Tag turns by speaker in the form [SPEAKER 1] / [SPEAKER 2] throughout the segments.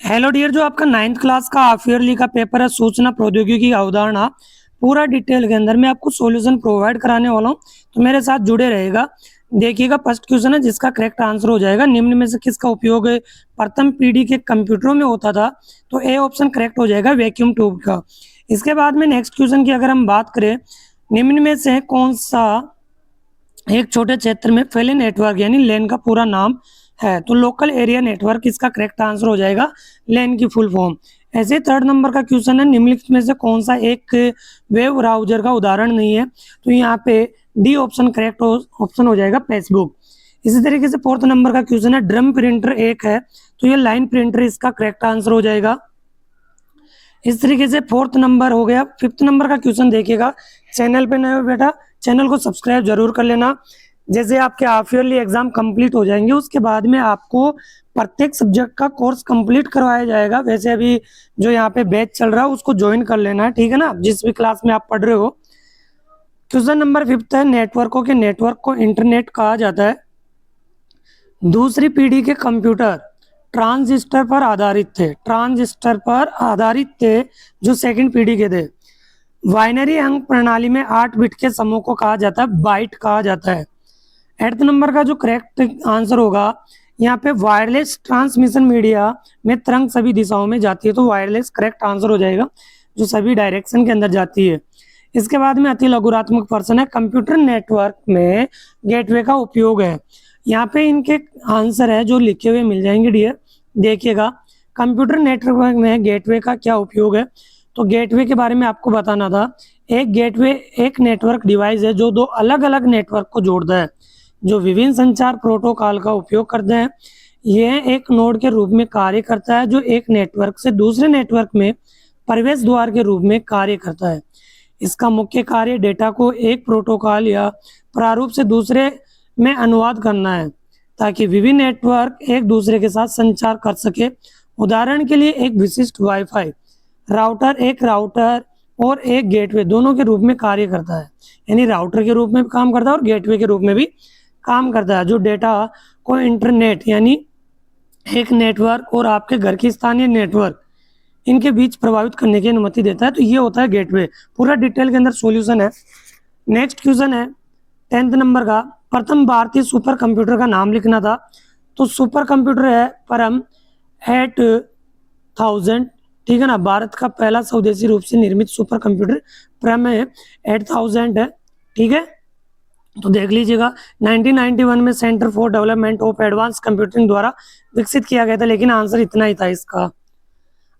[SPEAKER 1] Hello dear, जो आपका 9th class का हाफ ईयरली का पेपर है सूचना प्रौद्योगिकी की अवधारणा, पूरा डिटेल के अंदर मैं आपको सॉल्यूशन प्रोवाइड कराने वाला हूं, तो मेरे साथ जुड़े रहेगा। देखिएगा, फर्स्ट क्वेश्चन है जिसका करेक्ट आंसर हो जाएगा निम्न में से किसका उपयोग प्रथम पीढ़ी के कंप्यूटरों में होता था। तो ए ऑप्शन करेक्ट हो जाएगा, वैक्यूम ट्यूब का। इसके बाद में नेक्स्ट क्वेश्चन की अगर हम बात करें, निम्न में से कौन सा एक छोटे क्षेत्र में फैले नेटवर्क यानी लैन का पूरा नाम है। तो लोकल एरिया नेटवर्क इसका करेक्ट आंसर हो जाएगा, लैन की फुल फॉर्म। ऐसे थर्ड नंबर का क्वेश्चन है, निम्नलिखित में से कौन सा एक वेब ब्राउजर का उदाहरण नहीं है। तो यहाँ पे डी ऑप्शन करेक्ट ऑप्शन हो जाएगा, फेसबुक। इसी तरीके से फोर्थ नंबर का क्वेश्चन है, ड्रम प्रिंटर एक है, तो ये लाइन प्रिंटर इसका करेक्ट आंसर हो जाएगा। इस तरीके से फोर्थ नंबर हो गया। फिफ्थ नंबर का क्वेश्चन देखिएगा, चैनल पे नए हो बेटा, चैनल को सब्सक्राइब जरूर कर लेना। जैसे आपके हाफ ईयरली एग्जाम कंप्लीट हो जाएंगे, उसके बाद में आपको प्रत्येक सब्जेक्ट का कोर्स कंप्लीट करवाया जाएगा। वैसे अभी जो यहाँ पे बैच चल रहा है उसको ज्वाइन कर लेना है, ठीक है ना, जिस भी क्लास में आप पढ़ रहे हो। क्वेश्चन नंबर फिफ्थ है, नेटवर्कों के नेटवर्क को इंटरनेट कहा जाता है। दूसरी पीढ़ी के कंप्यूटर ट्रांजिस्टर पर आधारित थे, ट्रांजिस्टर पर आधारित थे जो सेकंड पीढ़ी के थे। बाइनरी अंक प्रणाली में 8 बिट के समूह को कहा जाता है, बाइट कहा जाता है। 8th नंबर का जो करेक्ट आंसर होगा, यहाँ पे वायरलेस ट्रांसमिशन मीडिया में तरंग सभी दिशाओं में जाती है, तो वायरलेस करेक्ट आंसर हो जाएगा, जो सभी डायरेक्शन के अंदर जाती है। इसके बाद में अति लघुरात्मक प्रश्न है, कंप्यूटर नेटवर्क में गेटवे का उपयोग है। यहाँ पे इनके आंसर है जो लिखे हुए मिल जाएंगे डियर। देखिएगा, कंप्यूटर नेटवर्क में गेटवे का क्या उपयोग है। तो गेटवे के बारे में आपको बताना था। एक गेटवे एक नेटवर्क डिवाइस है जो दो अलग अलग नेटवर्क को जोड़ता है, जो विभिन्न संचार प्रोटोकॉल का उपयोग करते हैं। यह एक नोड के रूप में कार्य करता है जो एक नेटवर्क से दूसरे नेटवर्क में प्रवेश द्वार के रूप में कार्य करता है। इसका मुख्य कार्य डेटा को एक प्रोटोकॉल या प्रारूप से दूसरे में अनुवाद करना है, ताकि विभिन्न नेटवर्क एक दूसरे के साथ संचार कर सके। उदाहरण के लिए एक विशिष्ट वाईफाई राउटर एक राउटर और एक गेटवे दोनों के रूप में कार्य करता है, यानी राउटर के रूप में काम करता है और गेटवे के रूप में भी काम करता है, जो डेटा को इंटरनेट यानी एक नेटवर्क और आपके घर की स्थानीय नेटवर्क इनके बीच प्रभावित करने की अनुमति देता है। तो ये होता है गेटवे। पूरा डिटेल के अंदर सॉल्यूशन है। नेक्स्ट क्वेश्चन है 10th नंबर का, प्रथम भारतीय सुपर कंप्यूटर का नाम लिखना था। तो सुपर कंप्यूटर है परम 8000, ठीक है ना। भारत का पहला स्वदेशी रूप से निर्मित सुपर कंप्यूटर परम है 8000 है, ठीक है। तो देख लीजिएगा, 1991 में centre for development of advance computing द्वारा विकसित किया गया था, लेकिन आंसर इतना ही था इसका।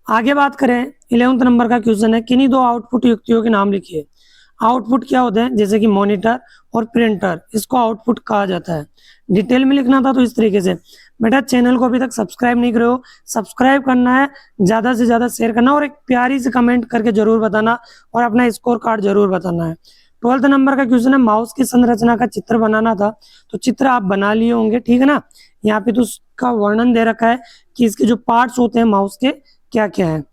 [SPEAKER 1] आगे बात करें, 11th नंबर का क्वेश्चन है, किन्हीं दो आउटपुट युक्तियों के नाम लिखिए। आउटपुट क्या होते हैं, जैसे कि मॉनिटर और प्रिंटर, इसको आउटपुट कहा जाता है। डिटेल में लिखना था तो इस तरीके से। बेटा, चैनल को अभी तक सब्सक्राइब नहीं करे हो, सब्सक्राइब करना है, ज़्यादा से ज़्यादा शेयर करना और एक प्यारी से कमेंट करके जरूर बताना और अपना स्कोर कार्ड जरूर बताना है। 12th नंबर का क्वेश्चन है, माउस की संरचना का चित्र बनाना था। तो चित्र आप बना लिए होंगे, ठीक है ना। यहाँ पे तो उसका वर्णन दे रखा है कि इसके जो पार्ट्स होते हैं माउस के क्या क्या है,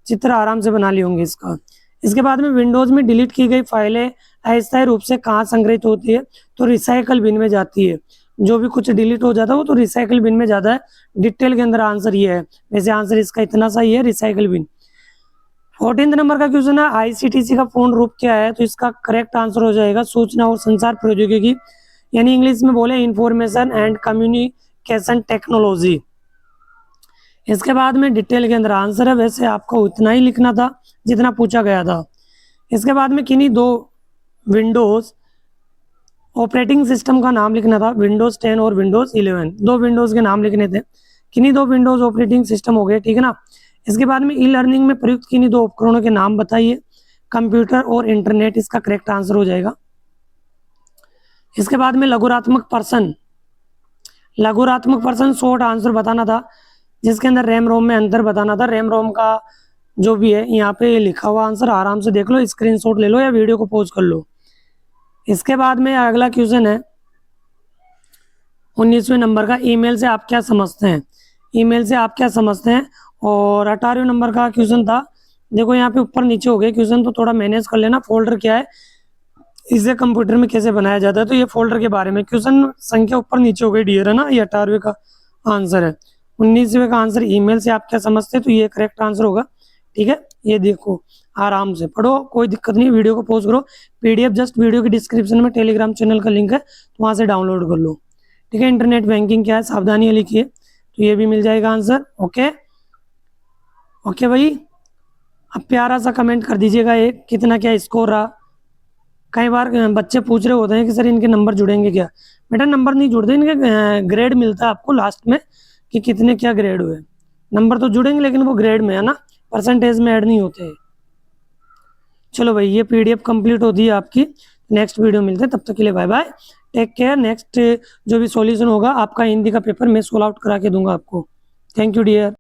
[SPEAKER 1] चित्र आराम से बना लिए होंगे इसका। इसके बाद में विंडोज में डिलीट की गई फाइलें अस्थायी रूप से कहाँ संग्रहित होती है। तो रिसाइकल बिन में जाती है। जो भी कुछ डिलीट हो जाता है वो तो रिसाइकल बिन में जाता है। डिटेल के अंदर आंसर ये है, वैसे आंसर इसका इतना सा ही है, रिसाइकल बिन। 14th नंबर का क्वेश्चन है, आईसीटीसी का पूर्ण रूप क्या है। तो इसका करेक्ट आंसर हो जाएगा सूचना और संचार प्रौद्योगिकी, यानी इंग्लिश में बोले इंफॉर्मेशन एंड कम्युनिकेशन टेक्नोलॉजी। इसके बाद में डिटेल के अंदर आंसर है, वैसे आपको उतना ही लिखना था जितना पूछा गया था। इसके बाद में किन्हीं दो विंडोज ऑपरेटिंग सिस्टम का नाम लिखना था, विंडोज 10 और विंडोज 11, दो विंडोज के नाम लिखने थे। किन्हीं दो विंडोज ऑपरेटिंग सिस्टम हो गए, ठीक है ना। इसके बाद में ई लर्निंग में प्रयुक्त किन्हीं दो उपकरणों के नाम बताइए। कंप्यूटर और इंटरनेट इसका करेक्ट आंसर हो जाएगा। इसके बाद में लघुरात्मक पर्सन, लघुरात्मक पर्सन शॉर्ट आंसर बताना था, जिसके अंदर रैम रोम में अंतर बताना था। रैम रोम का जो भी है यहाँ पे लिखा हुआ आंसर आराम से देख लो, स्क्रीनशॉट ले लो या वीडियो को पॉज कर लो। इसके बाद में अगला क्वेश्चन है 19वें नंबर का, ईमेल से आप क्या समझते हैं। ईमेल से आप क्या समझते हैं। और 18वें नंबर का क्वेश्चन था, देखो यहाँ पे ऊपर नीचे हो गए क्वेश्चन, तो थोड़ा मैनेज कर लेना। फोल्डर क्या है, इसे कंप्यूटर में कैसे बनाया जाता है, तो ये फोल्डर के बारे में क्वेश्चन संख्या ऊपर नीचे हो गई डियर, है ना। ये 18वें का आंसर है। 19वें का आंसर ईमेल से आप क्या समझते हैं, तो ये करेक्ट आंसर होगा। ठीक है, ये देखो आराम से पढ़ो, कोई दिक्कत नहीं, वीडियो को पॉज करो। पीडीएफ जस्ट वीडियो की डिस्क्रिप्शन में टेलीग्राम चैनल का लिंक है, तो वहां से डाउनलोड कर लो। ठीक है, इंटरनेट बैंकिंग क्या है सावधानी लिखिए, तो ये भी मिल जाएगा आंसर। ओके ओके भाई, अब प्यारा सा कमेंट कर दीजिएगा एक, कितना क्या स्कोर रहा। कई बार बच्चे पूछ रहे होते हैं कि सर इनके नंबर जुड़ेंगे क्या। बेटा नंबर नहीं जुड़ते, इनके ग्रेड मिलता है आपको लास्ट में कि कितने क्या ग्रेड हुए। नंबर तो जुड़ेंगे लेकिन वो ग्रेड में है ना, परसेंटेज में ऐड नहीं होते। चलो भाई, ये पीडीएफ कंप्लीट होती है आपकी। नेक्स्ट वीडियो मिलते हैं, तब तक के लिए bye bye, take care. Next जो भी सॉल्यूशन होगा आपका हिंदी का पेपर मैं सोल्व आउट करा के दूंगा आपको। Thank you dear.